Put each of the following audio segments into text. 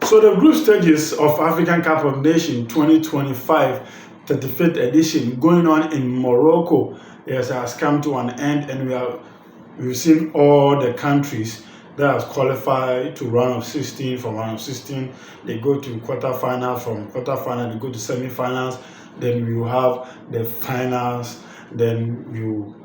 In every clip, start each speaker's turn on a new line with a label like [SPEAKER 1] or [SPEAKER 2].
[SPEAKER 1] So the group stages of African Cup of Nations 2025 35th edition going on in Morocco, yes, has come to an end, and we've seen all the countries that have qualified to round of 16. From round of 16, they go to quarterfinals. From quarterfinals, they go to semi-finals. Then you have the finals. Then you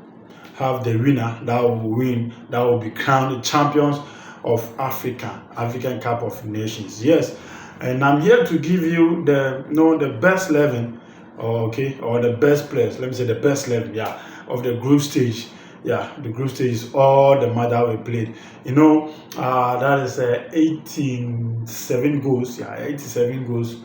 [SPEAKER 1] have the winner that will be crowned the champions of African Cup of Nations. Yes, and I'm here to give you the best 11, or the best players. Let me say the best 11, of the group stage. Yeah, the group stage is all the match that we played. That is 87 goals. Yeah, 87 goals.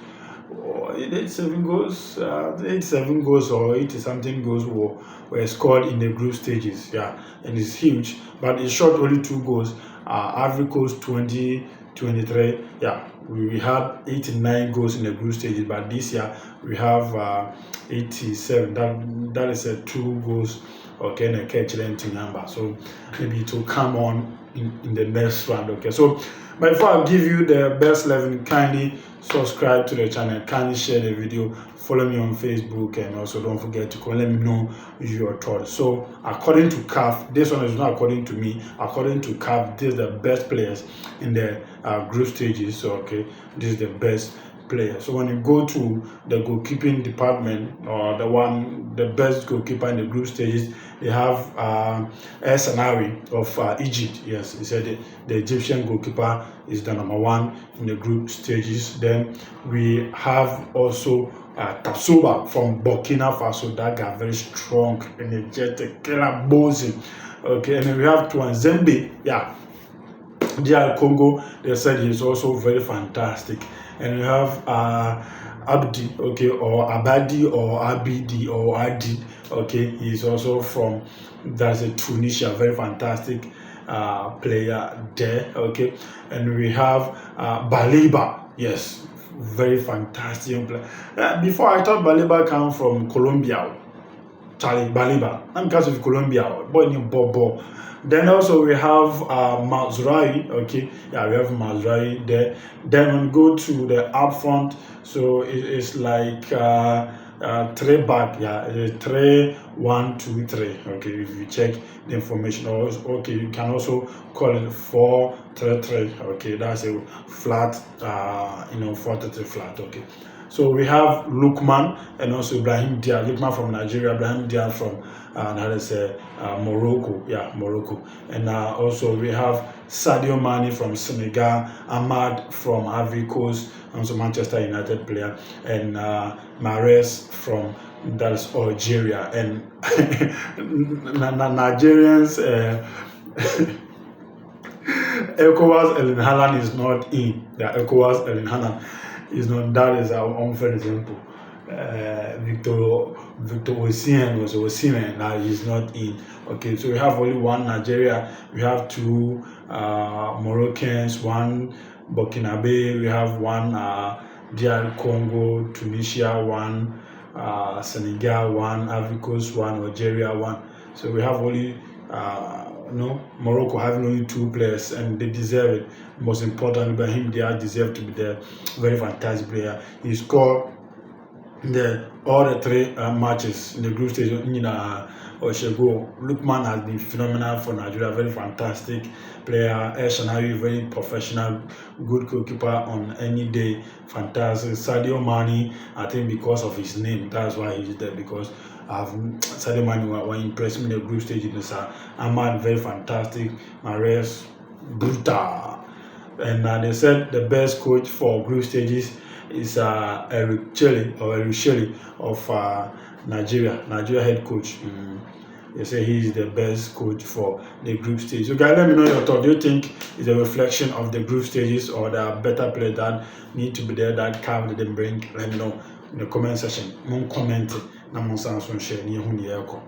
[SPEAKER 1] 87 goals, 87 goals or 80 something goals were scored in the group stages. Yeah, and it's huge, but it shot only 2 goals. Ivory Coast 2023. Yeah, we had 89 goals in the group stages, but this year we have 87. That is 2 goals. Okay, and a catch number. So maybe it will come on in the next round. Okay, so but before I give you the best 11, kindly subscribe to the channel, kindly share the video, follow me on Facebook, and also don't forget to let me know your thoughts. So according to CAF, this one is not according to me. According to CAF, this is the best players in the group stages. So this is the best player. So when you go to the goalkeeping department, or the best goalkeeper in the group stages, they have El Sanari of Egypt. Yes, he said the Egyptian goalkeeper is the #1 in the group stages. Then we have also Tapsoba from Burkina Faso. That guy very strong, energetic, killer, bossy. Okay, and then we have Tuanzembe. Yeah, DR Congo. They said he's also very fantastic. And we have Abdi, or Abadi, or Abidi, or Adi. He's also from Tunisia, very fantastic player there. And we have Baliba, yes, very fantastic player. Before I thought Baliba come from Colombia. Charlie Baliba, I'm because of Colombia, boy named Bobo. Then also we have Mazraoui. We have Mazraoui there. Then when we go to the up front, so it's like 3 back. Yeah, it's 3-1-2-3. If you check the information, or you can also call it 4-3-3. That's a flat, 4-3 flat. So we have Lukman and also Ibrahim Diaz. Lukman from Nigeria, Ibrahim Diaz from Morocco. Yeah, Morocco. And also we have Sadio Mane from Senegal, Ahmad from Ivory Coast, also Manchester United player, and Mahrez from Algeria. And Nigerians. ECOWAS Erling Haaland is not in. ECOWAS Erling Haaland is not. That is our unfair example. Victor Osimhen, now he's not in. So we have only 1 Nigeria, we have 2 Moroccans, 1 Burkinabe, we have 1 DR Congo, Tunisia 1, Senegal 1, Ivory Coast 1, Algeria 1. So we have only Morocco having only 2 players, and they deserve it. Most important, Ibrahim Diaz deserves to be there. Very fantastic player. He scored all the 3 matches in the group stage. Lukman has been phenomenal for Nigeria. Very fantastic player. El Shanawi, very professional, good goalkeeper on any day. Fantastic. Sadio Mane, I think because of his name, that's why he's there, because Sadio Mane was impressed in the group stage. Ahmad, very fantastic. Mahrez, brutal. And they said the best coach for group stages is Eric Shelley of Nigeria head coach. They say he is the best coach for the group stage. So guys, let me know your thoughts. Do you think it's a reflection of the group stages, or there are better players that need to be there that CAF didn't bring? Let me know in the comment section. Comment. Na mo san so share ni hu ni e ko.